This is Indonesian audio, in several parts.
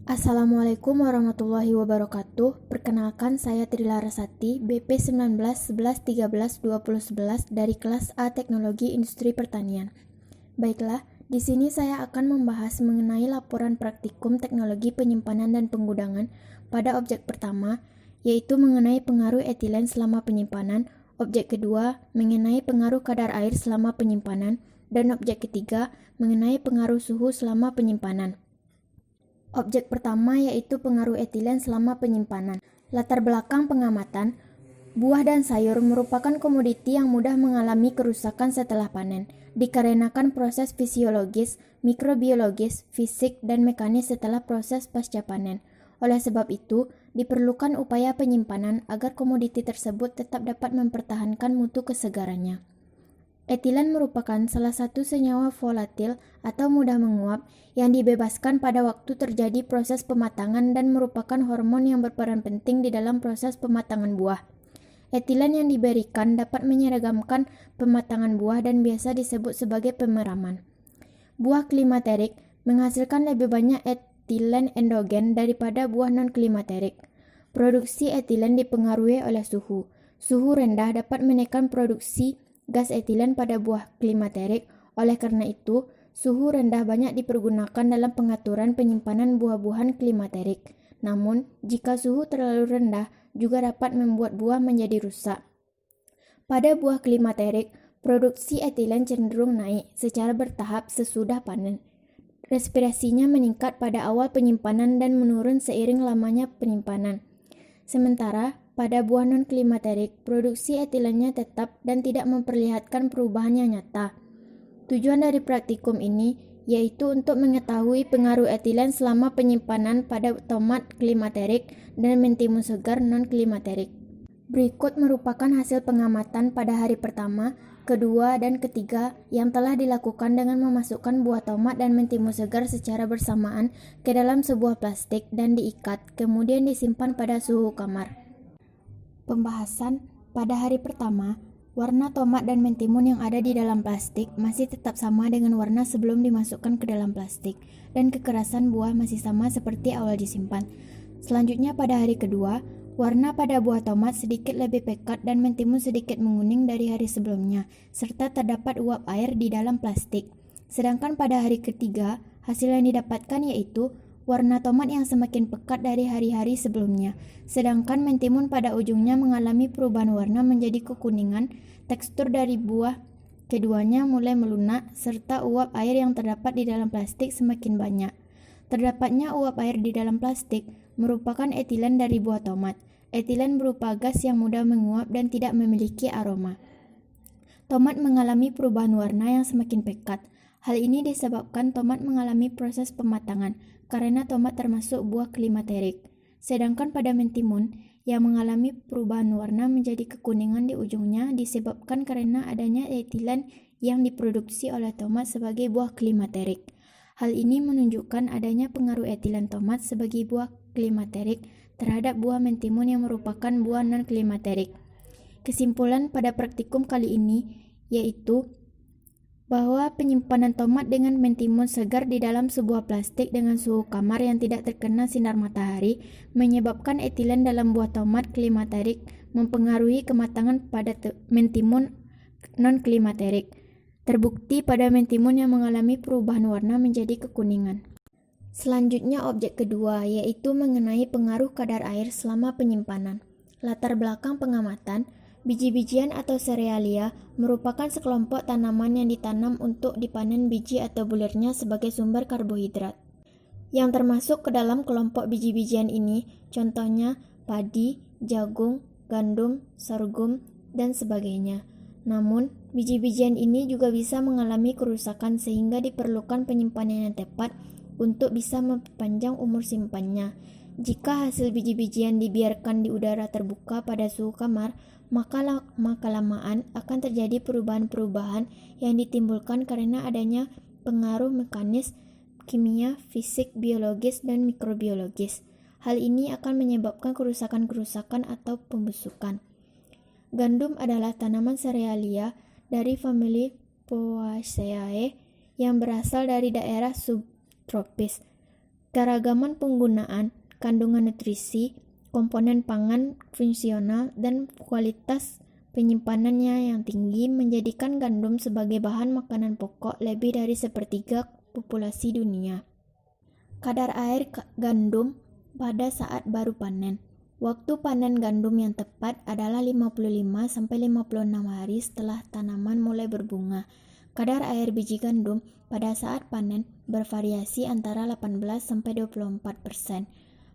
Assalamualaikum warahmatullahi wabarakatuh. Perkenalkan, saya Tri Larasati, BP 19 11 13 20 11 dari kelas A Teknologi Industri Pertanian. Baiklah, di sini saya akan membahas mengenai laporan praktikum teknologi penyimpanan dan penggudangan pada objek pertama, yaitu mengenai pengaruh etilen selama penyimpanan, objek kedua mengenai pengaruh kadar air selama penyimpanan, dan objek ketiga mengenai pengaruh suhu selama penyimpanan. Objek pertama yaitu pengaruh etilen selama penyimpanan. Latar belakang pengamatan, buah dan sayur merupakan komoditi yang mudah mengalami kerusakan setelah panen, dikarenakan proses fisiologis, mikrobiologis, fisik, dan mekanis setelah proses pasca panen. Oleh sebab itu, diperlukan upaya penyimpanan agar komoditi tersebut tetap dapat mempertahankan mutu kesegarannya. Etilen merupakan salah satu senyawa volatil atau mudah menguap yang dibebaskan pada waktu terjadi proses pematangan dan merupakan hormon yang berperan penting di dalam proses pematangan buah. Etilen yang diberikan dapat menyeragamkan pematangan buah dan biasa disebut sebagai pemeraman. Buah klimaterik menghasilkan lebih banyak etilen endogen daripada buah non-klimaterik. Produksi etilen dipengaruhi oleh suhu. Suhu rendah dapat menekan produksi gas etilen pada buah klimaterik. Oleh karena itu, suhu rendah banyak dipergunakan dalam pengaturan penyimpanan buah-buahan klimaterik. Namun, jika suhu terlalu rendah juga dapat membuat buah menjadi rusak. Pada buah klimaterik, produksi etilen cenderung naik secara bertahap sesudah panen. Respirasinya meningkat pada awal penyimpanan dan menurun seiring lamanya penyimpanan. Sementara pada buah non-klimaterik, produksi etilennya tetap dan tidak memperlihatkan perubahan yang nyata. Tujuan dari praktikum ini yaitu untuk mengetahui pengaruh etilen selama penyimpanan pada tomat klimaterik dan mentimun segar non-klimaterik. Berikut merupakan hasil pengamatan pada hari pertama, kedua, dan ketiga yang telah dilakukan dengan memasukkan buah tomat dan mentimun segar secara bersamaan ke dalam sebuah plastik dan diikat, kemudian disimpan pada suhu kamar. Pembahasan pada hari pertama, warna tomat dan mentimun yang ada di dalam plastik masih tetap sama dengan warna sebelum dimasukkan ke dalam plastik, dan kekerasan buah masih sama seperti awal disimpan. Selanjutnya pada hari kedua, warna pada buah tomat sedikit lebih pekat dan mentimun sedikit menguning dari hari sebelumnya, serta terdapat uap air di dalam plastik. Sedangkan pada hari ketiga, hasil yang didapatkan yaitu warna tomat yang semakin pekat dari hari-hari sebelumnya, sedangkan mentimun pada ujungnya mengalami perubahan warna menjadi kekuningan. Tekstur dari buah keduanya mulai melunak, serta uap air yang terdapat di dalam plastik semakin banyak. Terdapatnya uap air di dalam plastik merupakan etilen dari buah tomat. Etilen berupa gas yang mudah menguap dan tidak memiliki aroma. Tomat mengalami perubahan warna yang semakin pekat. Hal ini disebabkan tomat mengalami proses pematangan, karena tomat termasuk buah klimaterik. Sedangkan pada mentimun, yang mengalami perubahan warna menjadi kekuningan di ujungnya disebabkan karena adanya etilen yang diproduksi oleh tomat sebagai buah klimaterik. Hal ini menunjukkan adanya pengaruh etilen tomat sebagai buah klimaterik terhadap buah mentimun yang merupakan buah non-klimaterik. Kesimpulan pada praktikum kali ini yaitu bahwa penyimpanan tomat dengan mentimun segar di dalam sebuah plastik dengan suhu kamar yang tidak terkena sinar matahari menyebabkan etilen dalam buah tomat klimaterik mempengaruhi kematangan pada mentimun non-klimaterik. Terbukti pada mentimun yang mengalami perubahan warna menjadi kekuningan. Selanjutnya objek kedua yaitu mengenai pengaruh kadar air selama penyimpanan. Latar belakang pengamatan, biji-bijian atau serealia merupakan sekelompok tanaman yang ditanam untuk dipanen biji atau bulirnya sebagai sumber karbohidrat. Yang termasuk ke dalam kelompok biji-bijian ini contohnya padi, jagung, gandum, sorghum, dan sebagainya. Namun, biji-bijian ini juga bisa mengalami kerusakan sehingga diperlukan penyimpanan yang tepat untuk bisa memperpanjang umur simpannya. Jika hasil biji-bijian dibiarkan di udara terbuka pada suhu kamar, maka lamaan akan terjadi perubahan-perubahan yang ditimbulkan karena adanya pengaruh mekanis, kimia, fisik, biologis, dan mikrobiologis. Hal ini akan menyebabkan kerusakan-kerusakan atau pembusukan. Gandum adalah tanaman serealia dari famili Poaceae yang berasal dari daerah subtropis. keragaman penggunaan, kandungan nutrisi, komponen pangan fungsional, dan kualitas penyimpanannya yang tinggi menjadikan gandum sebagai bahan makanan pokok lebih dari sepertiga populasi dunia. Kadar air gandum pada saat baru panen. Waktu panen gandum yang tepat adalah 55-56 hari setelah tanaman mulai berbunga. Kadar air biji gandum pada saat panen bervariasi antara 18-24%.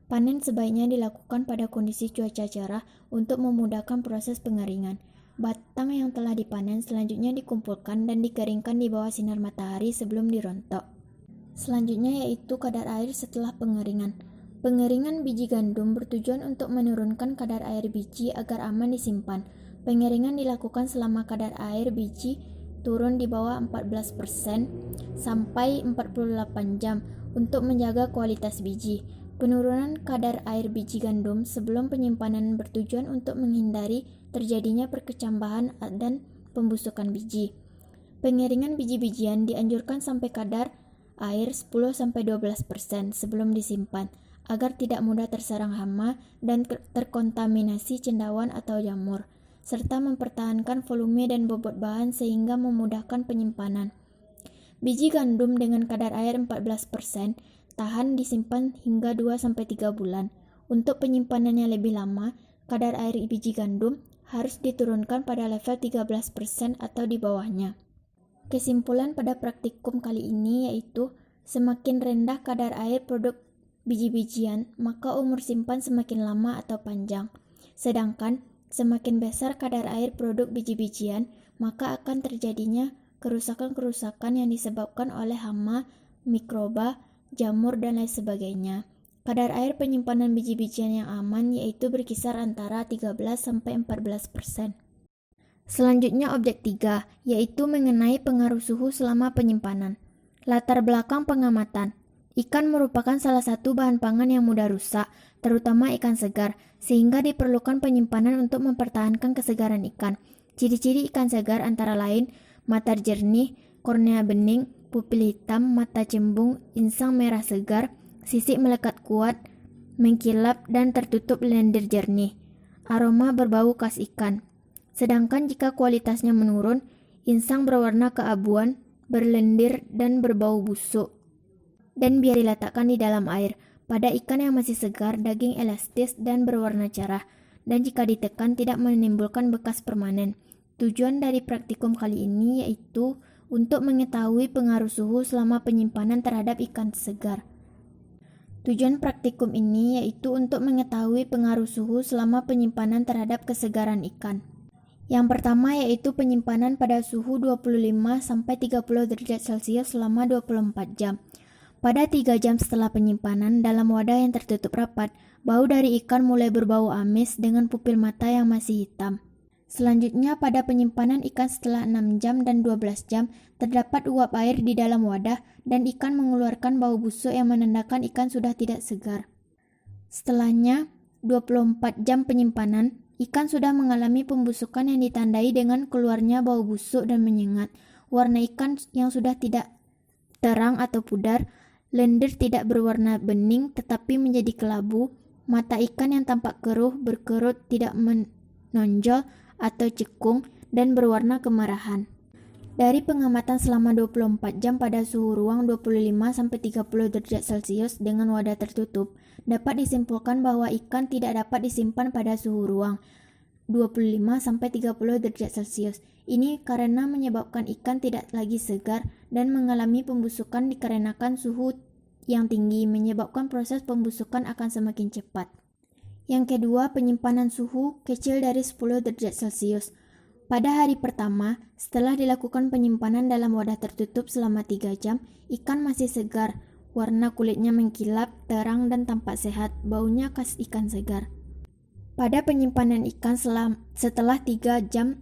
Panen sebaiknya dilakukan pada kondisi cuaca cerah untuk memudahkan proses pengeringan. Batang yang telah dipanen selanjutnya dikumpulkan dan dikeringkan di bawah sinar matahari sebelum dirontok. Selanjutnya yaitu kadar air setelah pengeringan. Pengeringan biji gandum bertujuan untuk menurunkan kadar air biji agar aman disimpan. Pengeringan dilakukan selama kadar air biji turun di bawah 14% sampai 48 jam untuk menjaga kualitas biji. Penurunan kadar air biji gandum sebelum penyimpanan bertujuan untuk menghindari terjadinya perkecambahan dan pembusukan biji. Pengeringan biji-bijian dianjurkan sampai kadar air 10-12% sebelum disimpan, agar tidak mudah terserang hama dan terkontaminasi cendawan atau jamur, serta mempertahankan volume dan bobot bahan sehingga memudahkan penyimpanan. Biji gandum dengan kadar air 14% tahan disimpan hingga 2-3 bulan. Untuk penyimpanannya lebih lama, kadar air biji gandum harus diturunkan pada level 13% atau di bawahnya. Kesimpulan pada praktikum kali ini yaitu semakin rendah kadar air produk biji-bijian, maka umur simpan semakin lama atau panjang. Sedangkan semakin besar kadar air produk biji-bijian, maka akan terjadinya kerusakan-kerusakan yang disebabkan oleh hama, mikroba, jamur, dan lain sebagainya. Kadar air penyimpanan biji-bijian yang aman yaitu berkisar antara 13-14%. Selanjutnya objek 3, yaitu mengenai pengaruh suhu selama penyimpanan. Latar belakang pengamatan. Ikan merupakan salah satu bahan pangan yang mudah rusak, terutama ikan segar, sehingga diperlukan penyimpanan untuk mempertahankan kesegaran ikan. Ciri-ciri ikan segar antara lain mata jernih, kornea bening, pupil hitam, mata cembung, insang merah segar, sisik melekat kuat, mengkilap dan tertutup lendir jernih. Aroma berbau khas ikan. Sedangkan jika kualitasnya menurun, insang berwarna keabuan, berlendir dan berbau busuk. Dan biar diletakkan di dalam air. Pada ikan yang masih segar, daging elastis dan berwarna cerah, dan jika ditekan tidak menimbulkan bekas permanen. Tujuan dari praktikum kali ini yaitu untuk mengetahui pengaruh suhu selama penyimpanan terhadap ikan segar. Tujuan praktikum ini yaitu untuk mengetahui pengaruh suhu selama penyimpanan terhadap kesegaran ikan. Yang pertama yaitu penyimpanan pada suhu 25-30 derajat Celcius selama 24 jam. Pada 3 jam setelah penyimpanan dalam wadah yang tertutup rapat, bau dari ikan mulai berbau amis dengan pupil mata yang masih hitam. Selanjutnya pada penyimpanan ikan setelah 6 jam dan 12 jam, terdapat uap air di dalam wadah dan ikan mengeluarkan bau busuk yang menandakan ikan sudah tidak segar. Setelahnya, 24 jam penyimpanan, ikan sudah mengalami pembusukan yang ditandai dengan keluarnya bau busuk dan menyengat. Warna ikan yang sudah tidak terang atau pudar, lendir tidak berwarna bening tetapi menjadi kelabu, mata ikan yang tampak keruh, berkerut, tidak menonjol atau cekung, dan berwarna kemerahan. Dari pengamatan selama 24 jam pada suhu ruang 25-30 derajat Celcius dengan wadah tertutup, dapat disimpulkan bahwa ikan tidak dapat disimpan pada suhu ruang 25-30 derajat Celcius. Ini karena menyebabkan ikan tidak lagi segar dan mengalami pembusukan dikarenakan suhu yang tinggi menyebabkan proses pembusukan akan semakin cepat. Yang kedua, penyimpanan suhu kecil dari 10 derajat Celcius. Pada hari pertama, setelah dilakukan penyimpanan dalam wadah tertutup selama 3 jam, ikan masih segar, warna kulitnya mengkilap, terang dan tampak sehat, baunya khas ikan segar. Pada penyimpanan ikan setelah 3 jam,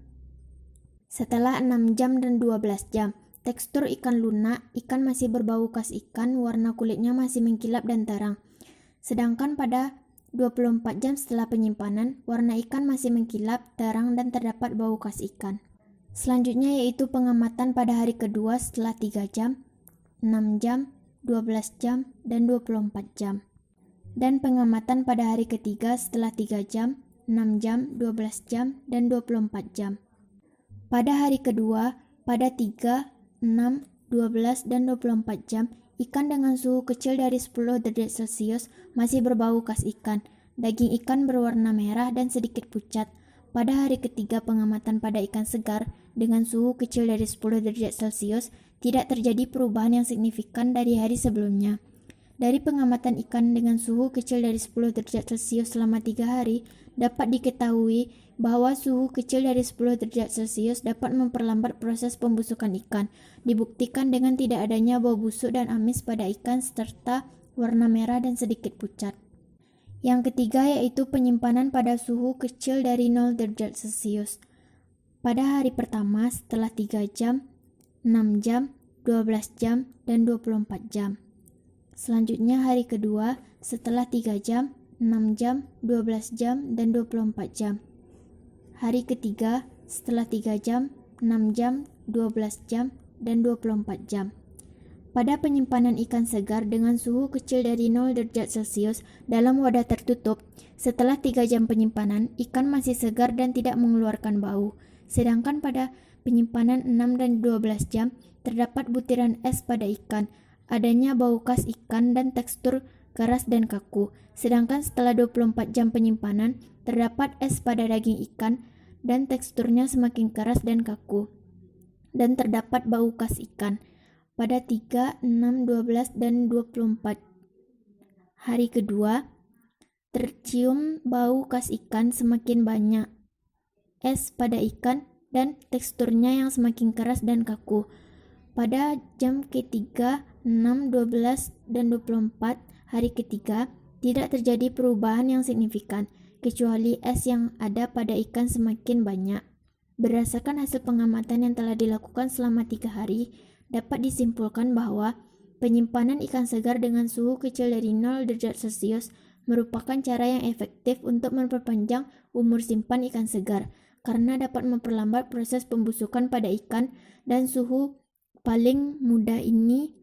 setelah 6 jam dan 12 jam, tekstur ikan lunak, ikan masih berbau khas ikan, warna kulitnya masih mengkilap dan terang. Sedangkan pada 24 jam setelah penyimpanan, warna ikan masih mengkilap, terang dan terdapat bau khas ikan. Selanjutnya yaitu pengamatan pada hari kedua setelah 3 jam, 6 jam, 12 jam, dan 24 jam. Dan pengamatan pada hari ketiga setelah 3 jam, 6 jam, 12 jam, dan 24 jam. Pada hari kedua, pada 3, 6, 12, dan 24 jam, ikan dengan suhu kecil dari 10 derajat Celcius masih berbau khas ikan. Daging ikan berwarna merah dan sedikit pucat. Pada hari ketiga pengamatan pada ikan segar dengan suhu kecil dari 10 derajat Celcius, tidak terjadi perubahan yang signifikan dari hari sebelumnya. Dari pengamatan ikan dengan suhu kecil dari 10 derajat Celcius selama 3 hari, dapat diketahui bahwa suhu kecil dari 10 derajat Celcius dapat memperlambat proses pembusukan ikan. Dibuktikan dengan tidak adanya bau busuk dan amis pada ikan serta warna merah dan sedikit pucat. Yang ketiga yaitu penyimpanan pada suhu kecil dari 0 derajat Celcius. Pada hari pertama setelah 3 jam, 6 jam, 12 jam, dan 24 jam. Selanjutnya hari kedua setelah 3 jam, 6 jam, 12 jam, dan 24 jam. Hari ketiga setelah 3 jam, 6 jam, 12 jam, dan 24 jam. Pada penyimpanan ikan segar dengan suhu kecil dari 0 derajat Celcius dalam wadah tertutup, setelah 3 jam penyimpanan, ikan masih segar dan tidak mengeluarkan bau. Sedangkan pada penyimpanan 6 dan 12 jam, terdapat butiran es pada ikan, adanya bau khas ikan dan tekstur keras dan kaku. Sedangkan setelah 24 jam penyimpanan, terdapat es pada daging ikan dan teksturnya semakin keras dan kaku. Dan terdapat bau khas ikan. Pada 3, 6, 12, dan 24 hari kedua, tercium bau khas ikan semakin banyak. Es pada ikan dan teksturnya yang semakin keras dan kaku. Pada jam ketiga, 6, 12, dan 24 hari ketiga, tidak terjadi perubahan yang signifikan, kecuali es yang ada pada ikan semakin banyak. Berdasarkan hasil pengamatan yang telah dilakukan selama 3 hari, dapat disimpulkan bahwa penyimpanan ikan segar dengan suhu kecil dari 0 derajat Celcius merupakan cara yang efektif untuk memperpanjang umur simpan ikan segar, karena dapat memperlambat proses pembusukan pada ikan dan suhu paling rendah ini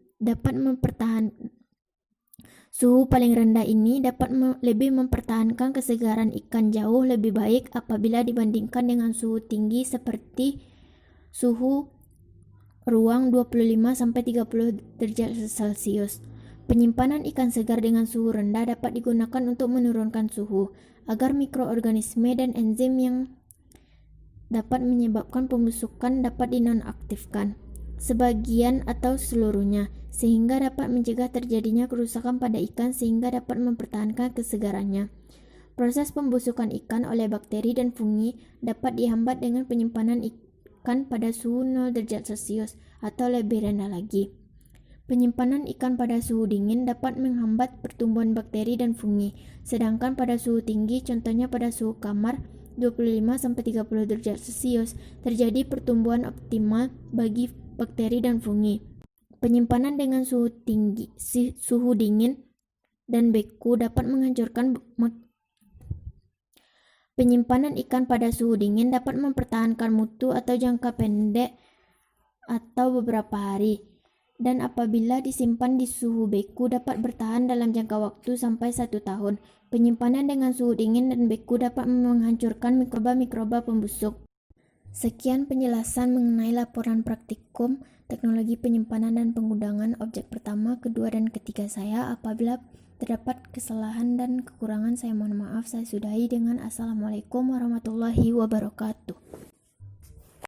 dapat lebih mempertahankan kesegaran ikan jauh lebih baik apabila dibandingkan dengan suhu tinggi seperti suhu ruang 25-30 derajat Celcius. Penyimpanan ikan segar dengan suhu rendah dapat digunakan untuk menurunkan suhu, agar mikroorganisme dan enzim yang dapat menyebabkan pembusukan dapat dinonaktifkan, sebagian atau seluruhnya, sehingga dapat mencegah terjadinya kerusakan pada ikan sehingga dapat mempertahankan kesegarannya. Proses pembusukan ikan oleh bakteri dan fungi dapat dihambat dengan penyimpanan ikan pada suhu 0 derajat Celcius atau lebih rendah lagi. Penyimpanan ikan pada suhu dingin dapat menghambat pertumbuhan bakteri dan fungi, sedangkan pada suhu tinggi, contohnya pada suhu kamar 25-30 derajat Celcius, terjadi pertumbuhan optimal bagi bakteri dan fungi. Penyimpanan dengan suhu dingin dan beku dapat menghancurkan Penyimpanan ikan pada suhu dingin dapat mempertahankan mutu atau jangka pendek atau beberapa hari, dan apabila disimpan di suhu beku dapat bertahan dalam jangka waktu sampai 1 tahun. Penyimpanan dengan suhu dingin dan beku dapat menghancurkan mikroba-mikroba pembusuk. Sekian penjelasan mengenai laporan praktikum teknologi penyimpanan dan pengundangan objek pertama, kedua, dan ketiga saya. Apabila terdapat kesalahan dan kekurangan, saya mohon maaf. Saya sudahi dengan Assalamualaikum warahmatullahi wabarakatuh.